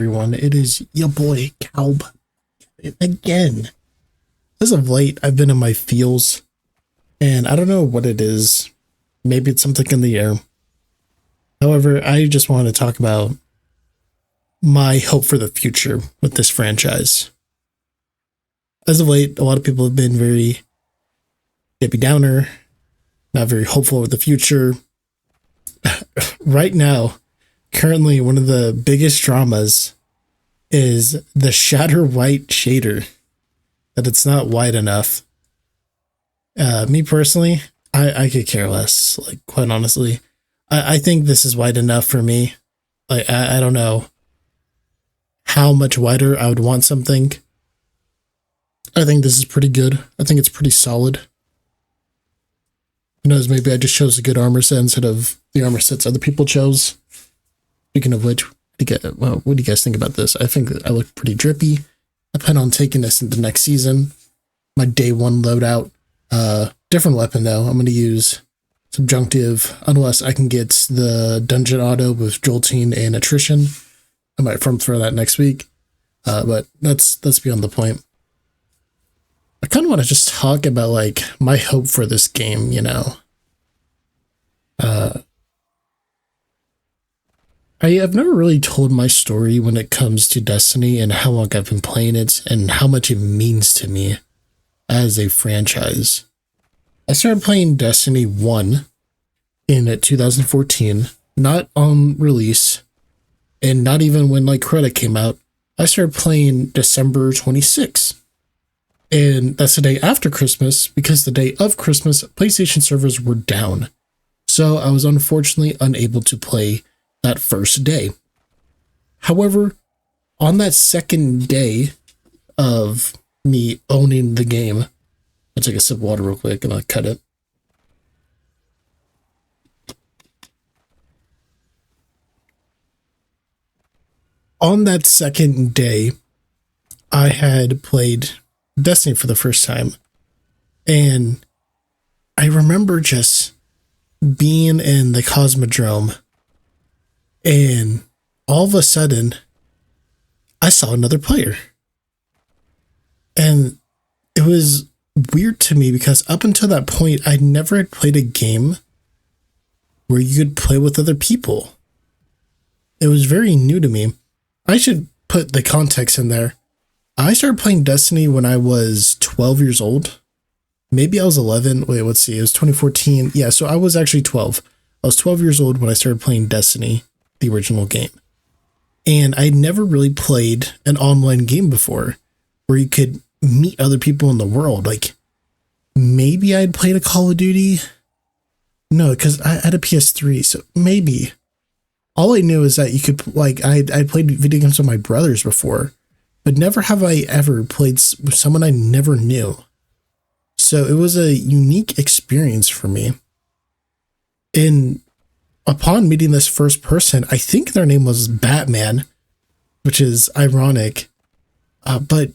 Everyone, it is your boy Cowb again. As of late, I've been in my feels, and I don't know what it is. Maybe it's something in the air. However, I just want to talk about my hope for the future with this franchise. As of late, a lot of people have been very Debbie Downer, not very hopeful with the future. Right now, currently, one of the biggest dramas is the shatter white shader, that it's not white enough. Me personally, I could care less, like, quite honestly. I think this is white enough for me. Like, I don't know how much whiter I would want something. I think this is pretty good. I think it's pretty solid. Who knows, maybe I just chose a good armor set instead of the armor sets other people chose. Speaking of which, what do you guys think about this? I think I look pretty drippy. I plan on taking this into next season. My day one loadout. Different weapon though. I'm going to use subjunctive unless I can get the dungeon auto with jolting and attrition. I might front throw that next week. But that's beyond the point. I kind of want to just talk about like my hope for this game, you know. I have never really told my story when it comes to Destiny and how long I've been playing it and how much it means to me as a franchise. I started playing Destiny 1 in 2014, not on release, and not even when like credit came out. I started playing December 26th. And that's the day after Christmas, because the day of Christmas, PlayStation servers were down. So I was unfortunately unable to play that first day. However, on that second day of me owning the game, I'll take a sip of water real quick and I'll cut it. On that second day, I had played Destiny for the first time. And I remember just being in the Cosmodrome, and all of a sudden, I saw another player. And it was weird to me because up until that point, I never had played a game where you could play with other people. It was very new to me. I should put the context in there. I started playing Destiny when I was 12 years old. Maybe I was 11. Wait, let's see. It was 2014. Yeah, so I was actually 12. I was 12 years old when I started playing Destiny, the original game. And I never really played an online game before where you could meet other people in the world. Like, maybe I'd played a Call of Duty. No, because I had a PS3, so maybe. All I knew is that you could, like, I'd played video games with my brothers before, but never have I ever played with someone I never knew. So it was a unique experience for me. And upon meeting this first person, I think their name was Batman, which is ironic. But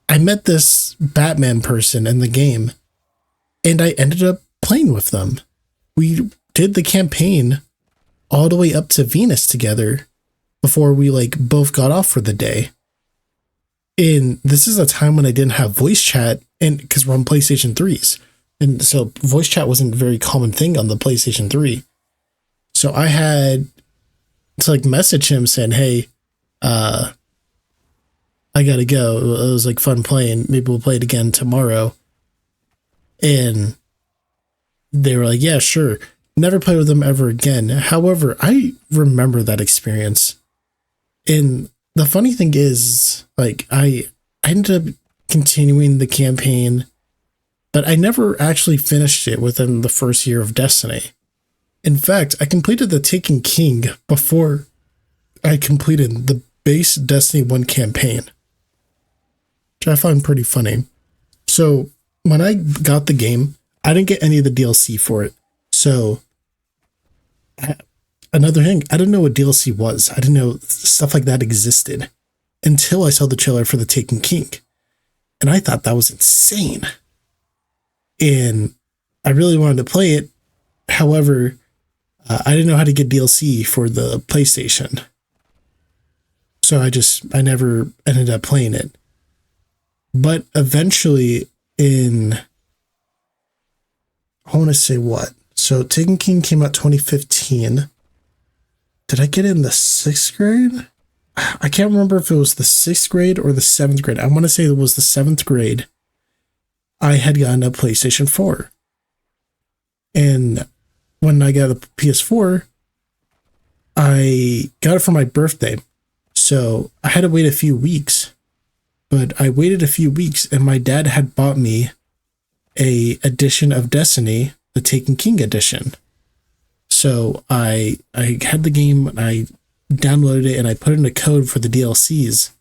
I met this Batman person in the game, and I ended up playing with them. We did the campaign all the way up to Venus together before we like both got off for the day. And this is a time when I didn't have voice chat, and because we're on PlayStation 3s. And so voice chat wasn't a very common thing on the PlayStation 3. So I had to like message him saying, hey, I gotta go. It was like fun playing. Maybe we'll play it again tomorrow. And they were like, yeah, sure. Never play with them ever again. However, I remember that experience. And the funny thing is, like, I ended up continuing the campaign, but I never actually finished it within the first year of Destiny. In fact, I completed the Taken King before I completed the base Destiny 1 campaign, which I find pretty funny. So when I got the game, I didn't get any of the DLC for it. So another thing, I didn't know what DLC was. I didn't know stuff like that existed until I saw the trailer for the Taken King. And I thought that was insane. And I really wanted to play it. However, I didn't know how to get DLC for the PlayStation. So I never ended up playing it. But eventually I want to say what? So Taken King came out 2015. Did I get it in the 6th grade? I can't remember if it was the 6th grade or the 7th grade. I want to say it was the 7th grade. I had gotten a PlayStation 4. And when I got a PS4, I got it for my birthday. So I had to wait a few weeks. But I waited a few weeks and my dad had bought me a edition of Destiny, the Taken King edition. So I had the game, I downloaded it, and I put in a code for the DLCs.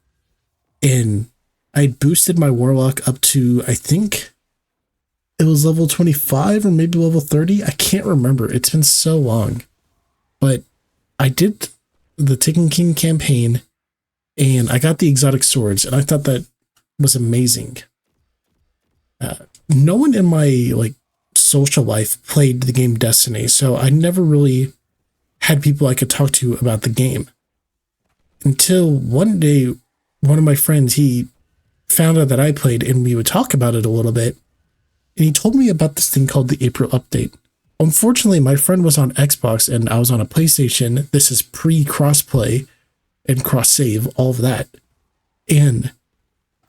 And I boosted my Warlock up to, I think it was level 25 or maybe level 30. I can't remember. It's been so long. But I did the Taken King campaign, and I got the exotic swords, and I thought that was amazing. No one in my social life played the game Destiny, so I never really had people I could talk to about the game. Until one day, one of my friends, he found out that I played, and we would talk about it a little bit, and he told me about this thing called the April update. Unfortunately, my friend was on Xbox, and I was on a PlayStation. This is pre-crossplay and cross-save, all of that. And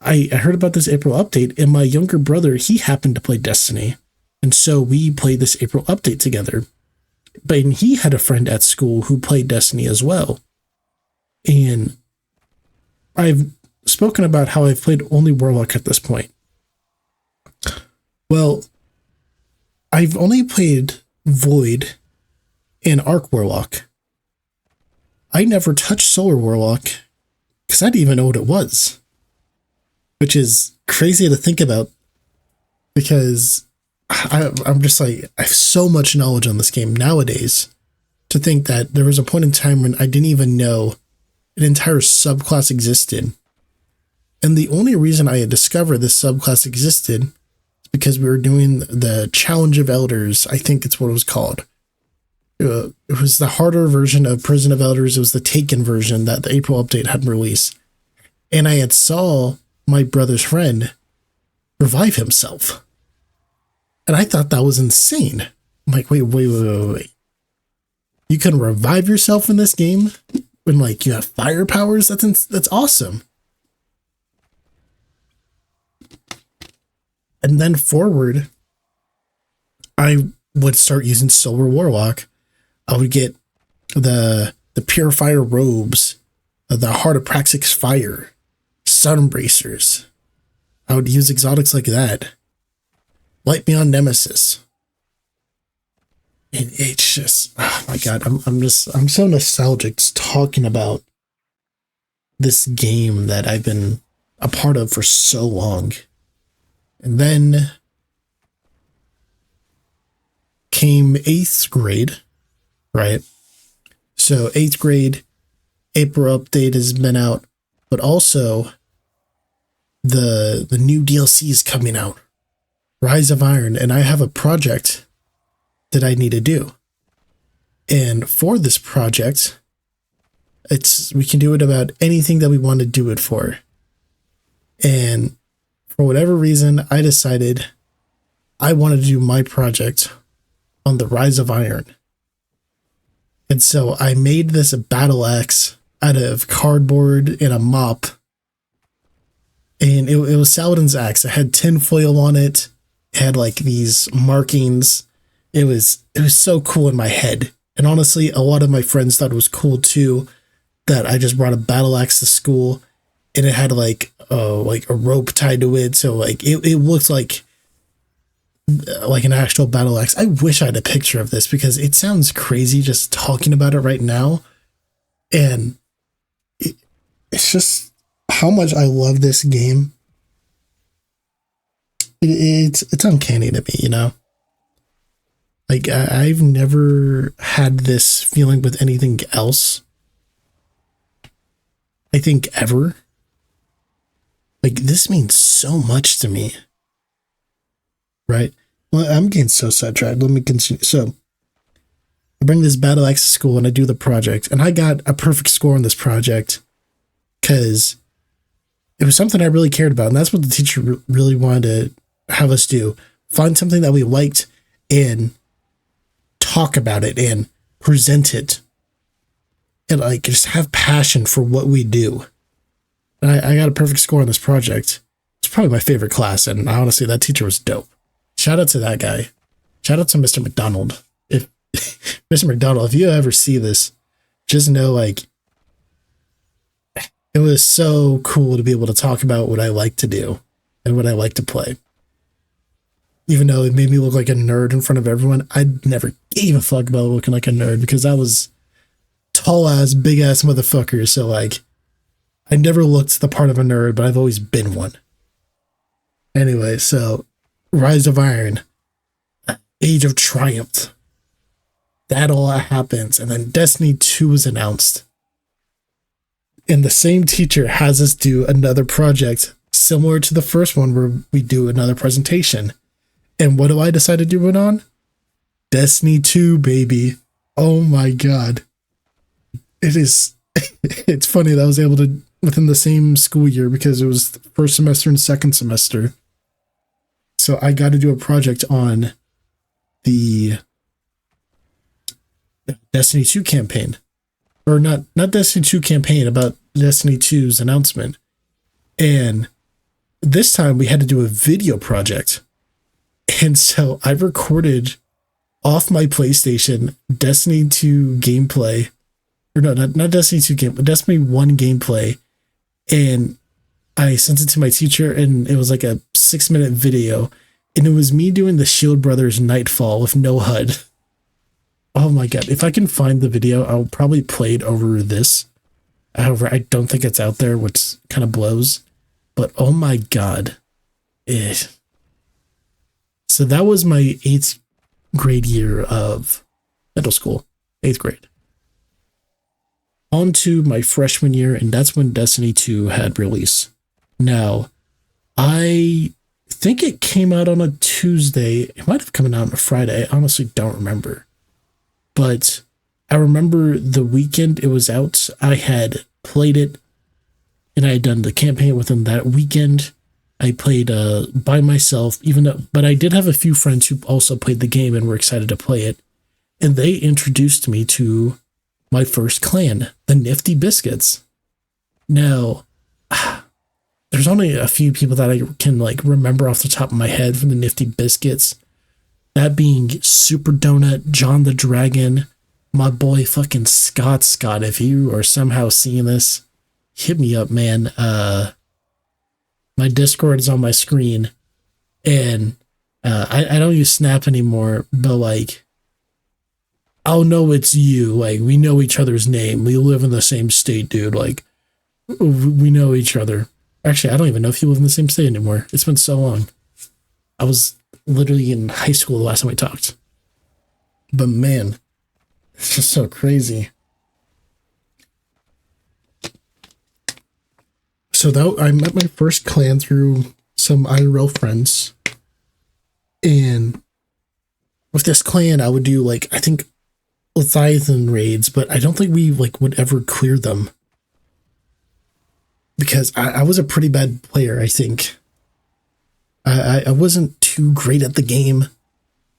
I heard about this April update, and my younger brother, he happened to play Destiny. And so we played this April update together. But he had a friend at school who played Destiny as well. And I've spoken about how I've played only Warlock at this point. Well, I've only played Void and Arc Warlock. I never touched Solar Warlock because I didn't even know what it was. Which is crazy to think about because I'm just I have so much knowledge on this game nowadays to think that there was a point in time when I didn't even know an entire subclass existed. And the only reason I had discovered this subclass existed is because we were doing the Challenge of Elders. I think it's what it was called. It was the harder version of Prison of Elders. It was the Taken version that the April update had released. And I had saw my brother's friend revive himself. And I thought that was insane. I'm like, wait. You can revive yourself in this game when you have fire powers? That's awesome. And then forward, I would start using Solar Warlock. I would get the Purifier robes, the Heart of Praxis Fire, Sun Bracers. I would use exotics like that. Light Beyond Nemesis. And it's just, oh my god, I'm so nostalgic just talking about this game that I've been a part of for so long. And then came 8th grade, right? So 8th grade, April update has been out, but also the new DLC is coming out, Rise of Iron, and I have a project that I need to do. And for this project, we can do it about anything that we want to do it for. And for whatever reason, I decided I wanted to do my project on the Rise of Iron. And so I made this battle axe out of cardboard and a mop. And it was Saladin's axe. It had tinfoil on it. It had these markings. It was so cool in my head. And honestly, a lot of my friends thought it was cool too, that I just brought a battle axe to school and it had a rope tied to it. So it looks like an actual battle axe. I wish I had a picture of this because it sounds crazy just talking about it right now. And it's just how much I love this game. It's uncanny to me, you know? I've never had this feeling with anything else. I think ever. This means so much to me. Right? Well, I'm getting so sidetracked. Let me continue. So, I bring this battle axe to school and I do the project. And I got a perfect score on this project. because it was something I really cared about. And that's what the teacher really wanted to have us do. Find something that we liked and talk about it and present it. And like just have passion for what we do. And I got a perfect score on this project. It's probably my favorite class. And honestly, that teacher was dope. Shout out to that guy. Shout out to Mr. McDonald. If Mr. McDonald, if you ever see this, just know like it was so cool to be able to talk about what I like to do and what I like to play. Even though it made me look like a nerd in front of everyone, I never gave a fuck about looking like a nerd because I was tall ass, big ass motherfucker. So like, I never looked the part of a nerd, but I've always been one. Anyway, so Rise of Iron, Age of Triumph, that all happens. And then Destiny 2 was announced. And the same teacher has us do another project similar to the first one where we do another presentation. And what do I decide to do it on? Destiny 2, baby. Oh my God. It is, it's funny that I was able to, within the same school year, because it was first semester and second semester. So I got to do a project on the Destiny 2 campaign. Or not Destiny 2 campaign, about Destiny 2's announcement. And this time we had to do a video project. And so I recorded off my PlayStation Destiny 2 gameplay. Or no, not Destiny 2 game, but Destiny 1 gameplay. And I sent it to my teacher, and it was like a 6-minute video. And it was me doing the Shield Brothers Nightfall with no HUD. Oh my God. If I can find the video, I'll probably play it over this. However, I don't think it's out there, which kind of blows. But oh my God. So that was my 8th grade year of middle school. 8th grade. On to my freshman year, and that's when Destiny 2 had release. Now, I think it came out on a Tuesday. It might have come out on a Friday. I honestly don't remember. But I remember the weekend it was out, I had played it, and I had done the campaign within that weekend. I played by myself, but I did have a few friends who also played the game and were excited to play it. And they introduced me to my first clan, the Nifty Biscuits. Now, there's only a few people that I can like remember off the top of my head from the Nifty Biscuits. That being Super Donut, John the Dragon, my boy fucking Scott. If you are somehow seeing this, hit me up, man. My Discord is on my screen, and I don't use Snap anymore, but like, I'll know it's you. Like, we know each other's name. We live in the same state, dude. Like, we know each other. Actually, I don't even know if you live in the same state anymore. It's been so long. I was literally in high school the last time we talked. But man, it's just so crazy. So I met my first clan through some IRL friends. And with this clan, I would do like, I think, Leviathan raids, but I don't think we like would ever clear them. Because I was a pretty bad player, I think. I wasn't too great at the game.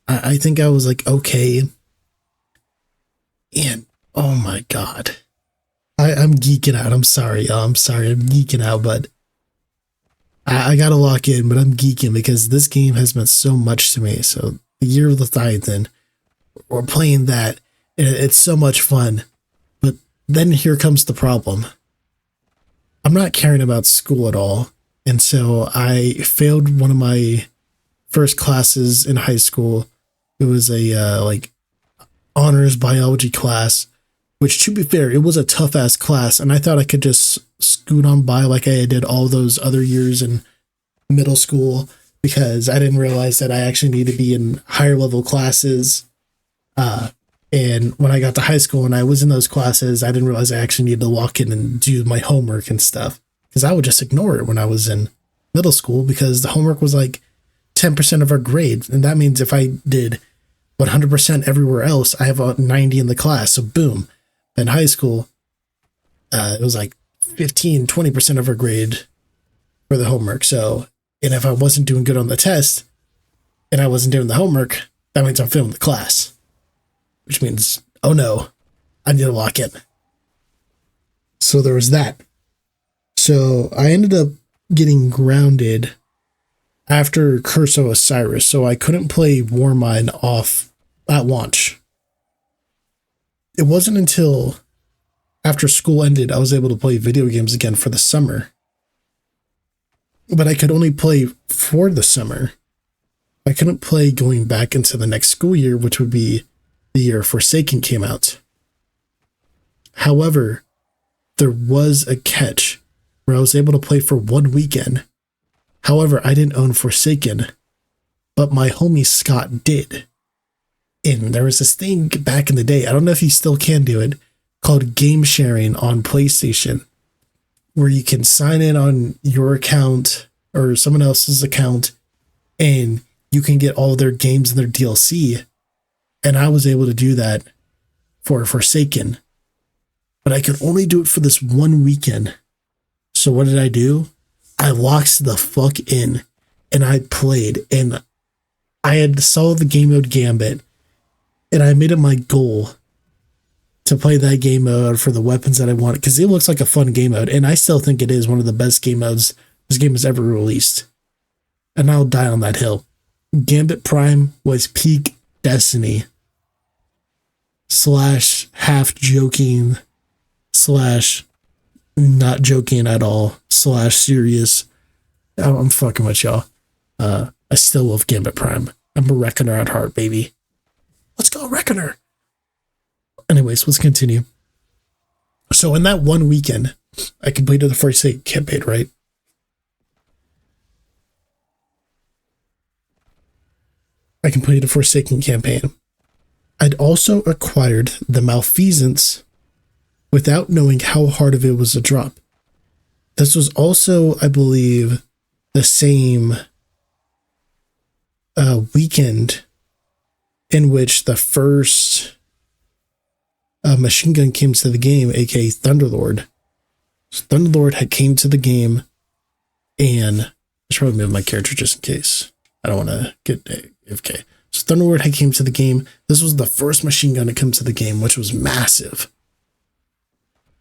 I think I was like okay. And oh my God. I'm geeking out. I'm sorry, y'all. I'm sorry. I'm geeking out, but I gotta lock in, but I'm geeking because this game has meant so much to me. So the Year of Leviathan, we're playing that, and it's so much fun. But then here comes the problem. I'm not caring about school at all. And so I failed one of my first classes in high school. It was a like honors biology class, which to be fair, it was a tough ass class. And I thought I could just scoot on by like I did all those other years in middle school, because I didn't realize that I actually need to be in higher level classes. And when I got to high school and I was in those classes, I didn't realize I actually needed to walk in and do my homework and stuff, because I would just ignore it when I was in middle school, because the homework was like 10% of our grade. And that means if I did 100% everywhere else, I have a 90 in the class. So boom. In high school, it was like 15, 20% of her grade for the homework. So, and if I wasn't doing good on the test and I wasn't doing the homework, that means I'm failing the class, which means, oh no, I need to lock in. So there was that. So I ended up getting grounded after Curse of Osiris, so I couldn't play Warmind off at launch. It wasn't until after school ended I was able to play video games again for the summer. But I could only play for the summer. I couldn't play going back into the next school year, which would be the year Forsaken came out. However, there was a catch where I was able to play for one weekend. However, I didn't own Forsaken, but my homie Scott did. And there was this thing back in the day, I don't know if you still can do it, called game sharing on PlayStation, where you can sign in on your account or someone else's account and you can get all their games and their DLC. And I was able to do that for Forsaken, but I could only do it for this one weekend. So what did I do? I locked the fuck in and I played, and I had saw the game mode Gambit, and I made it my goal to play that game mode for the weapons that I wanted, because it looks like a fun game mode, and I still think it is one of the best game modes this game has ever released. And I'll die on that hill. Gambit Prime was peak Destiny / half joking / not joking at all / serious. I'm fucking with y'all. I still love Gambit Prime. I'm a Reckoner at heart, baby. Let's go, Reckoner. Anyways, let's continue. So in that one weekend, I completed the Forsaken campaign, right? I completed the Forsaken campaign. I'd also acquired the Malfeasance without knowing how hard of it was to drop. This was also, I believe, the same weekend in which the first machine gun came to the game, aka Thunderlord. So Thunderlord had came to the game, and I should probably move my character just in case. I don't want to get AFK. So Thunderlord had came to the game. This was the first machine gun to come to the game, which was massive.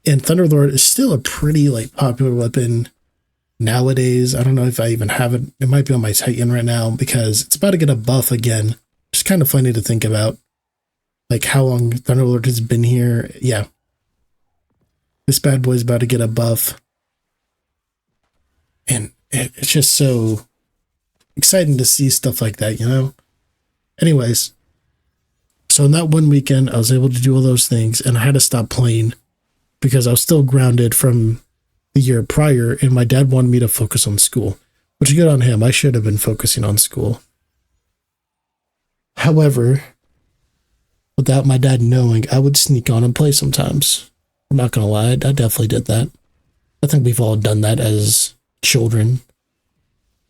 And Thunderlord is still a pretty popular weapon nowadays. I don't know if I even have it. It might be on my Titan right now because it's about to get a buff again. It's kind of funny to think about, how long Thunderlord has been here. Yeah. This bad boy's about to get a buff. And it's just so exciting to see stuff like that, you know? Anyways, so in that one weekend, I was able to do all those things, and I had to stop playing because I was still grounded from the year prior, and my dad wanted me to focus on school, which is good on him. I should have been focusing on school. However, without my dad knowing, I would sneak on and play sometimes. I'm not going to lie, I definitely did that. I think we've all done that as children.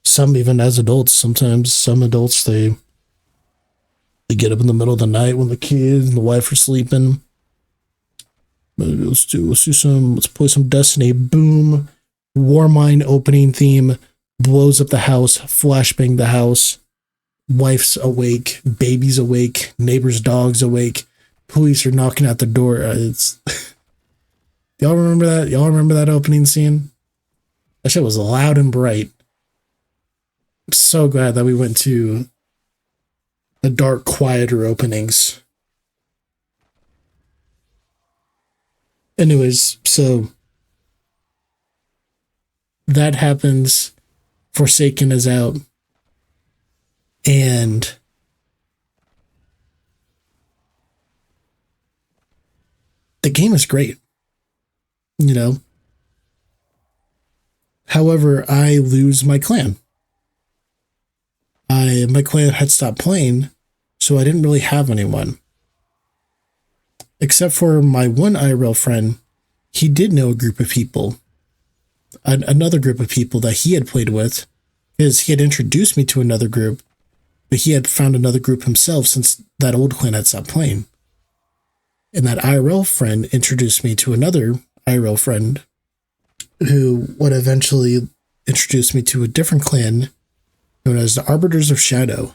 Some even as adults. Sometimes some adults, they get up in the middle of the night when the kids and the wife are sleeping. Let's play some Destiny. Boom. Warmind opening theme. Blows up the house. Flashbang the house. Wife's awake. Baby's awake. Neighbor's dog's awake. Police are knocking at the door. It's y'all remember that? Y'all remember that opening scene? That shit was loud and bright. I'm so glad that we went to the dark, quieter openings. Anyways, so that happens. Forsaken is out. And the game is great, you know. However, I lose my clan. My clan had stopped playing, so I didn't really have anyone. Except for my one IRL friend, he did know a group of people. Another group of people that he had played with, because he had introduced me to another group, but he had found another group himself since that old clan had stopped playing. And that IRL friend introduced me to another IRL friend who would eventually introduce me to a different clan known as the Arbiters of Shadow.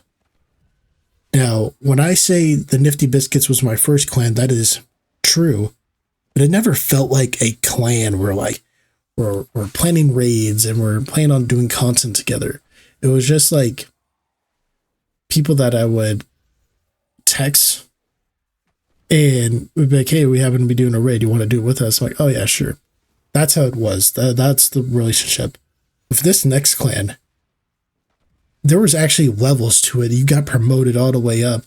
Now, when I say the Nifty Biscuits was my first clan, that is true, but it never felt like a clan where like we're planning raids and we're planning on doing content together. It was just like people that I would text and we'd be like, hey, we happen to be doing a raid. You want to do it with us? I'm like, oh yeah, sure. That's how it was. That's the relationship. With this next clan, there was actually levels to it. You got promoted all the way up.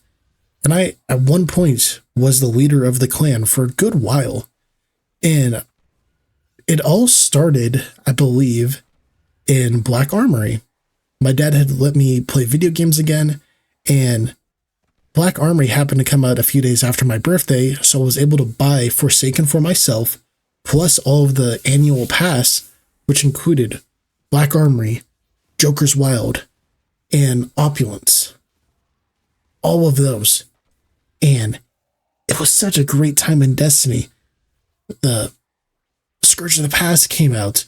And I, at one point, was the leader of the clan for a good while. And it all started, I believe, in Black Armory. My dad had let me play video games again, and Black Armory happened to come out a few days after my birthday, so I was able to buy Forsaken for myself, plus all of the annual pass, which included Black Armory, Joker's Wild, and Opulence. All of those. And it was such a great time in Destiny. The Scourge of the Past came out.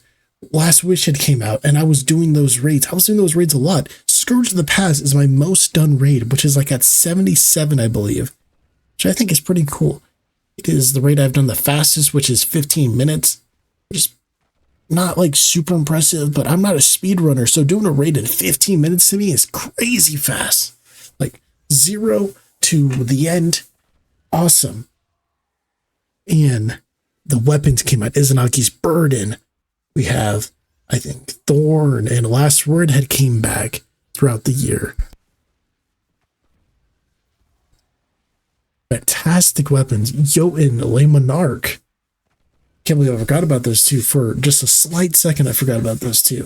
Last Wish had came out, and I was doing those raids. I was doing those raids a lot. Scourge of the Past is my most done raid, which is like at 77, I believe, which I think is pretty cool. It is the raid I've done the fastest, which is 15 minutes. Just not like super impressive, but I'm not a speedrunner, so doing a raid in 15 minutes to me is crazy fast. Like 0 to the end. Awesome. And the weapons came out. Izunagi's Burden. We have, I think, Thorn and Last Word had came back throughout the year. Fantastic weapons. Jotun, Le Monarch. Can't believe I forgot about those two. For just a slight second, I forgot about those two.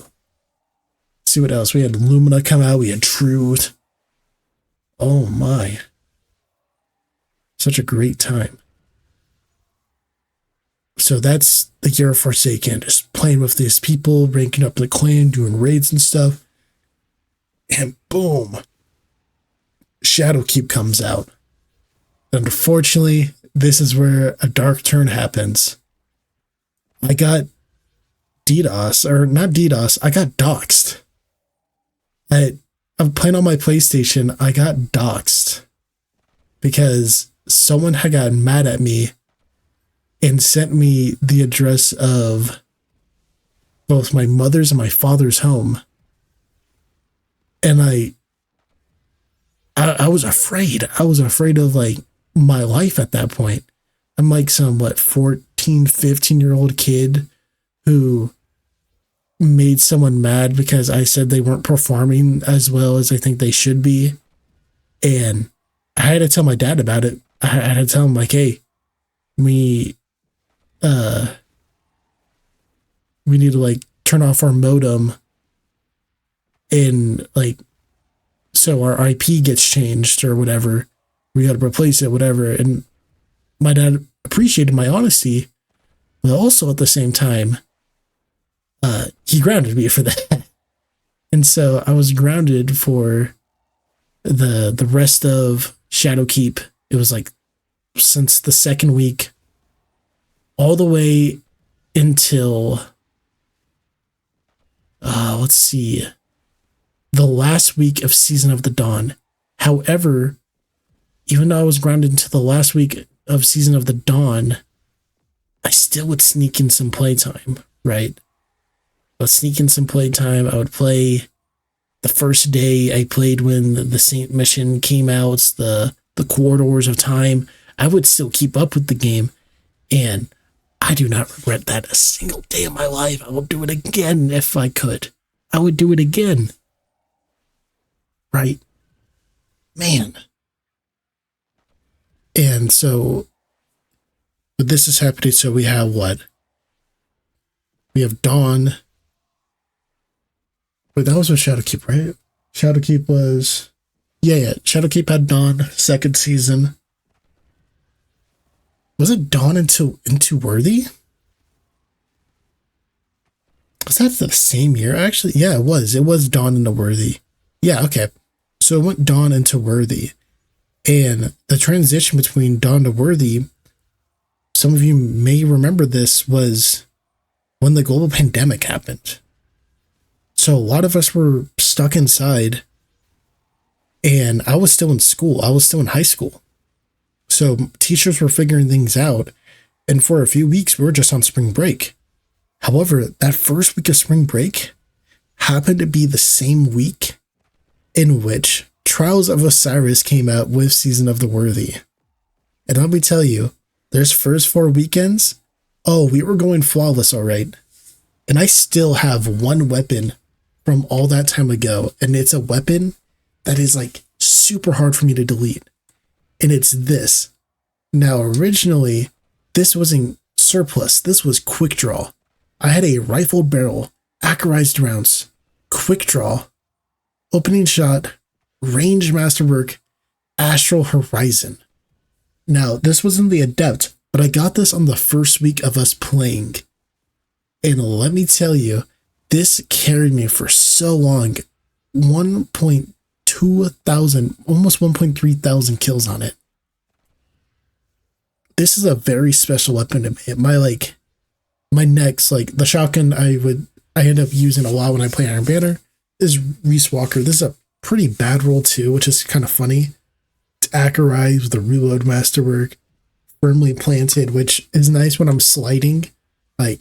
Let's see what else. We had Lumina come out. We had Truth. Oh my. Such a great time. So that's the year of Forsaken. Just playing with these people, ranking up the clan, doing raids and stuff. And boom. Shadowkeep comes out. Unfortunately, this is where a dark turn happens. I got DDoS, or not DDoS, I got doxxed. I'm playing on my PlayStation, I got doxxed because someone had gotten mad at me and sent me the address of both my mother's and my father's home. And I was afraid. I was afraid of like my life at that point. I'm like some, 14, 15-year-old kid who made someone mad because I said they weren't performing as well as I think they should be. And I had to tell my dad about it. I had to tell him like, hey, we need to like turn off our modem and like, so our IP gets changed or whatever. We got to replace it, whatever. And my dad appreciated my honesty, but also at the same time, he grounded me for that. And so I was grounded for the rest of Shadowkeep. It was like since the second week all the way until let's see, the last week of Season of the Dawn. However, even though I was grounded into the last week of Season of the Dawn, I still would sneak in some playtime, right? I would sneak in some playtime. I would play the first day I played when the Saint mission came out, the Corridors of Time. I would still keep up with the game, and I do not regret that a single day of my life. I will do it again if I could. I would do it again. Right? Man. And so, but this is happening. So we have what? We have Dawn. Wait, that was with Shadowkeep, right? Shadowkeep was, yeah. Shadowkeep had Dawn, second season. Was it Dawn into Worthy? Was that the same year? Actually, yeah, it was. It was Dawn into Worthy. Yeah, okay. So it went Dawn into Worthy. And the transition between Dawn to Worthy, some of you may remember this, was when the global pandemic happened. So a lot of us were stuck inside, and I was still in school. I was still in high school. So teachers were figuring things out, and for a few weeks, we were just on spring break. However, that first week of spring break happened to be the same week in which Trials of Osiris came out with Season of the Worthy. And let me tell you, those first 4 weekends, oh, we were going flawless, all right. And I still have one weapon from all that time ago, and it's a weapon that is like super hard for me to delete. And it's this. Now, originally, this wasn't surplus. This was quick draw. I had a rifled barrel, accurized rounds, quick draw, opening shot, ranged masterwork, astral horizon. Now, this wasn't the adept, but I got this on the first week of us playing. And let me tell you, this carried me for so long. 1.2 thousand, almost 1.3 thousand kills on it. This is a very special weapon to me. My next, like the shotgun I end up using a lot when I play Iron Banner is Reese Walker. This is a pretty bad roll too, which is kind of funny. It's accurized with the reload masterwork, firmly planted, which is nice when I'm sliding. Like,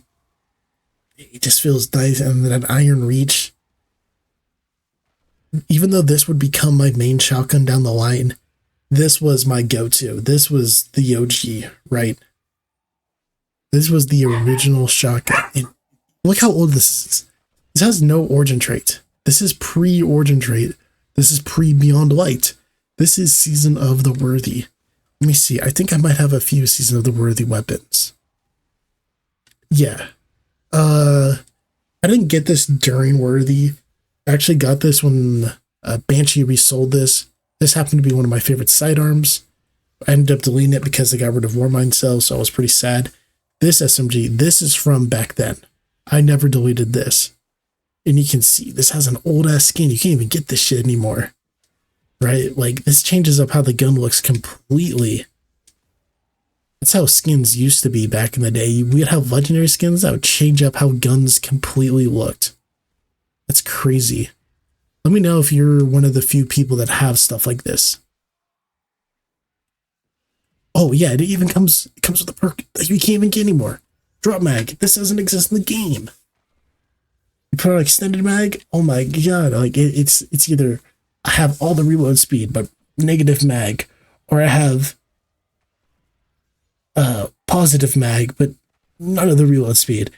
it just feels nice. And then an iron reach. Even though this would become my main shotgun down the line, this was my go-to. This was the OG, right? This was the original shotgun. And look how old this is. This has no origin trait. This is pre-origin trait. This is pre-Beyond Light. This is Season of the Worthy. Let me see. I think I might have a few Season of the Worthy weapons. Yeah. I didn't get this during Worthy. I actually got this when Banshee resold this. This happened to be one of my favorite sidearms. I ended up deleting it because they got rid of Warmind cells, so I was pretty sad. This SMG, this is from back then. I never deleted this. And you can see, this has an old-ass skin. You can't even get this shit anymore. Right? Like, this changes up how the gun looks completely. That's how skins used to be back in the day. We'd have legendary skins that would change up how guns completely looked. That's crazy. Let me know if you're one of the few people that have stuff like this. Oh yeah, it even comes with a perk that you can't even get anymore. Drop mag. This doesn't exist in the game. You put on extended mag. Oh my god! Like it's either I have all the reload speed but negative mag, or I have positive mag but none of the reload speed.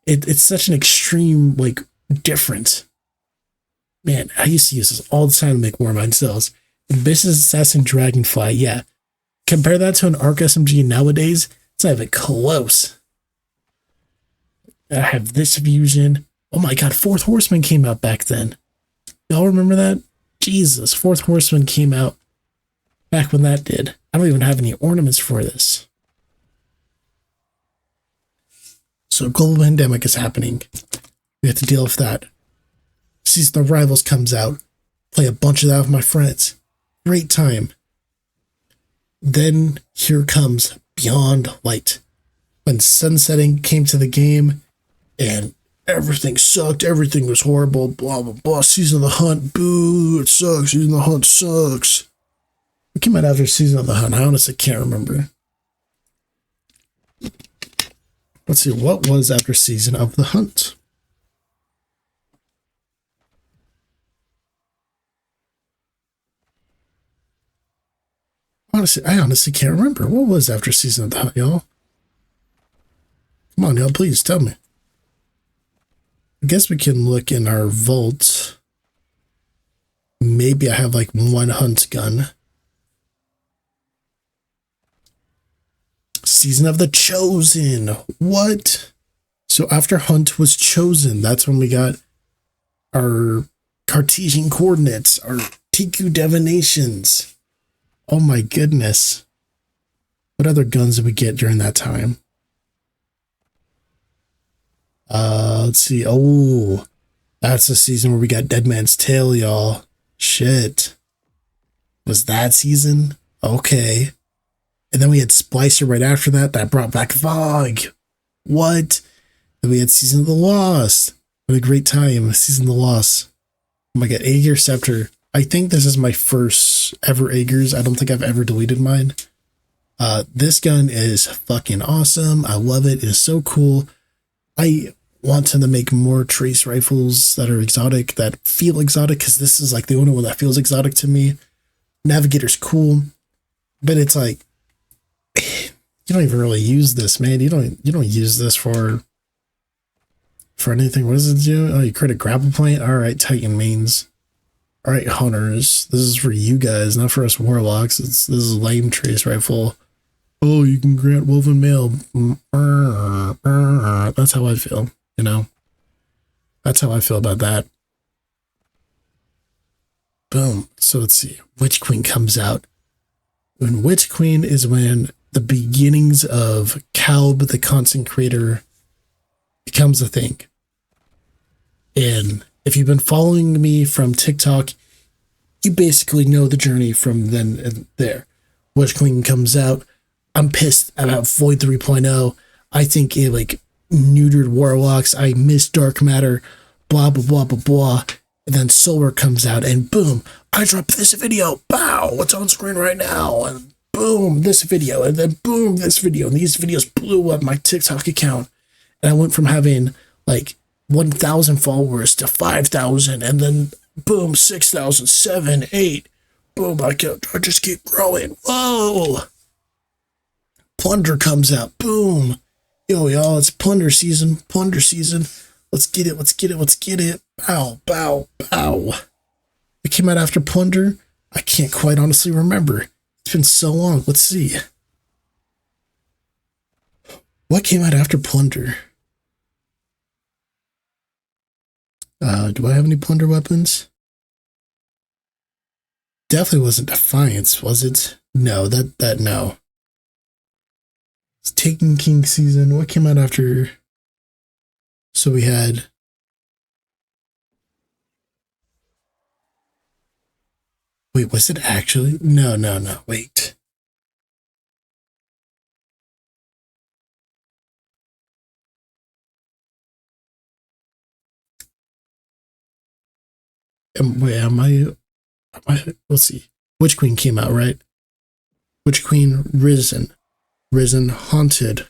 It's such an extreme like difference. Man, I used to use this all the time to make Warmind cells. Ambitious Assassin Dragonfly, yeah. Compare that to an Arc SMG nowadays, it's not even close. I have this fusion. Oh my god, Fourth Horseman came out back then. Y'all remember that? Jesus, Fourth Horseman came out back when that did. I don't even have any ornaments for this. So global pandemic is happening. We have to deal with that. Season of Rivals comes out. Play a bunch of that with my friends. Great time. Then here comes Beyond Light. When sunsetting came to the game and everything sucked, everything was horrible, blah, blah, blah. Season of the Hunt, boo, it sucks. Season of the Hunt sucks. What came out after Season of the Hunt? I honestly can't remember. Let's see, what was after Season of the Hunt? I honestly can't remember. What was after Season of the Hunt, y'all? Come on, y'all, please tell me. I guess we can look in our vault. Maybe I have like one hunt gun. Season of the Chosen. What? So after Hunt was chosen, that's when we got our Cartesian coordinates, our TQ divinations. Oh my goodness. What other guns did we get during that time? Let's see. Oh, that's the season where we got Dead Man's Tale, y'all. Shit. Was that season? Okay. And then we had Splicer right after that. That brought back Vogue. What? Then we had Season of the Lost. What a great time. Season of the Lost. Oh my god, Aegir Scepter. I think this is my first ever Aegir's. I don't think I've ever deleted mine. This gun is fucking awesome. I love it. It is so cool. I want them to make more trace rifles that are exotic, that feel exotic, because this is like the only one that feels exotic to me. Navigator's cool, but it's like you don't even really use this, man. You don't use this for anything. What does it do? Oh, you create a grapple point. All right, Titan mains. All right, hunters. This is for you guys, not for us warlocks. This is a lame trace rifle. Oh, you can grant woven mail. That's how I feel, you know? That's how I feel about that. Boom. So let's see. Witch Queen comes out. When Witch Queen is when the beginnings of Cowb, the content creator, becomes a thing. And if you've been following me from TikTok, you basically know the journey from then and there. Witch Queen comes out. I'm pissed about Void 3.0. I think it like neutered warlocks. I miss dark matter. Blah blah blah blah blah. And then Solar comes out, and boom! I dropped this video. Bow! What's on screen right now? And boom! This video, and then boom! This video. And these videos blew up my TikTok account, and I went from having like 1,000 followers to 5,000, and then boom, 6,000, 7, 8. Boom! I just keep growing. Whoa! Plunder comes out. Boom. Yo, y'all, it's Plunder season. Plunder season. Let's get it. Let's get it. Let's get it. Bow, bow, bow. It came out after Plunder. I can't quite honestly remember. It's been so long. Let's see. What came out after Plunder? Do I have any Plunder weapons? Definitely wasn't Defiance, was it? No, no. It's Taken King season. What came out after? So we had. Wait, was it actually? No. Wait. Am I? Let's see. Witch Queen came out, right? Witch Queen, Risen, Haunted,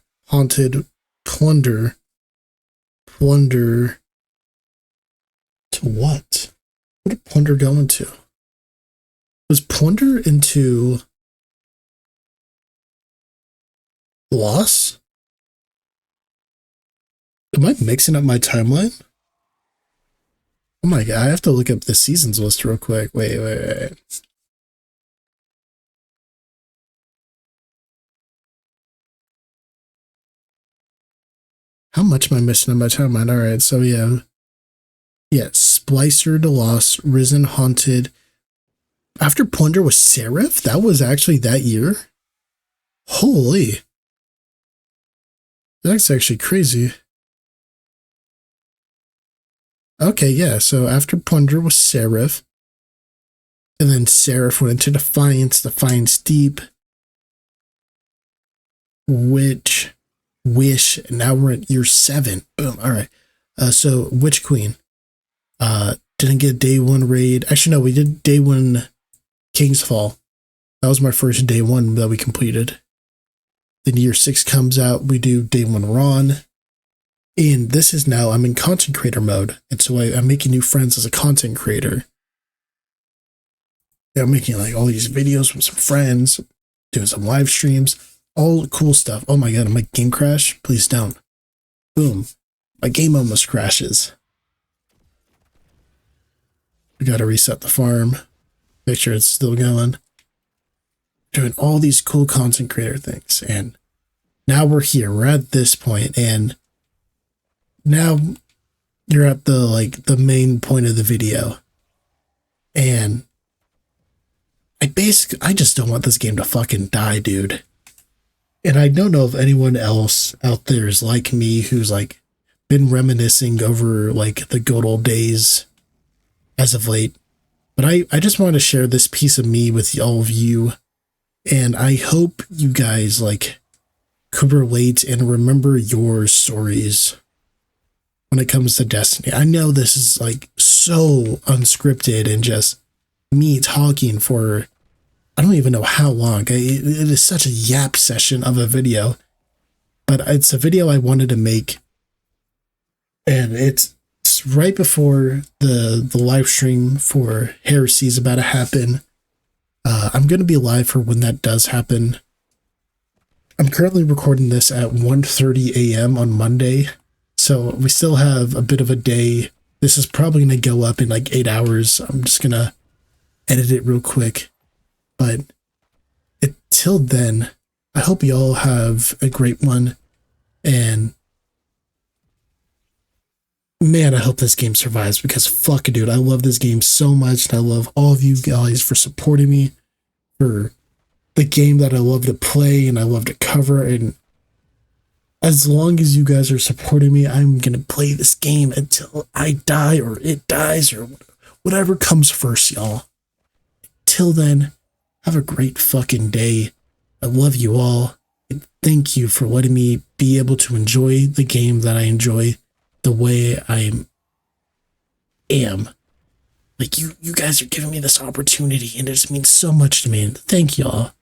Plunder to what? What did Plunder go into? Was Plunder into Loss? Am I mixing up my timeline? Oh my god, I have to look up the seasons list real quick. Wait. How much am I missing on my timeline? Alright, so yeah, Splicer to Loss, Risen, Haunted. After Plunder was Seraph? That was actually that year? Holy. That's actually crazy. Okay, yeah, so after Plunder was Seraph. And then Seraph went into Defiance Deep. Wish, and now we're at year 7. Boom, alright. So Witch Queen. Didn't get day 1 raid. Actually, no, we did day 1 King's Fall. That was my first day 1 that we completed. Then year 6 comes out, we do day 1 Ron. And this is now, I'm in content creator mode. And so I'm making new friends as a content creator. Yeah, I'm making like all these videos with some friends, doing some live streams, all cool stuff. Oh my god, my game crash? Please don't. Boom. My game almost crashes. We gotta reset the farm. Make sure it's still going. Doing all these cool content creator things. And now we're here. We're at this point, and now you're at the main point of the video. And I just don't want this game to fucking die, dude. And I don't know if anyone else out there is like me, who's like been reminiscing over like the good old days as of late. But I just want to share this piece of me with all of you. And I hope you guys like could relate and remember your stories when it comes to Destiny. I know this is like so unscripted and just me talking for I don't even know how long. It is such a yap session of a video, but it's a video I wanted to make, and it's right before the live stream for Heresy is about to happen. I'm going to be live for when that does happen. I'm currently recording this at 1:30 a.m. on Monday, so we still have a bit of a day. This is probably going to go up in like 8 hours. I'm just going to edit it real quick. But till then, I hope you all have a great one. And man, I hope this game survives because fuck, dude, I love this game so much. And I love all of you guys for supporting me for the game that I love to play and I love to cover. And as long as you guys are supporting me, I'm going to play this game until I die or it dies or whatever comes first, y'all. Till then, have a great fucking day. I love you all. And thank you for letting me be able to enjoy the game that I enjoy the way I am. Like, you guys are giving me this opportunity, and it just means so much to me. And thank y'all.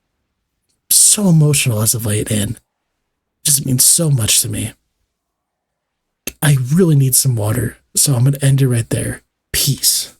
So emotional as of late, and it just means so much to me. I really need some water, so I'm going to end it right there. Peace.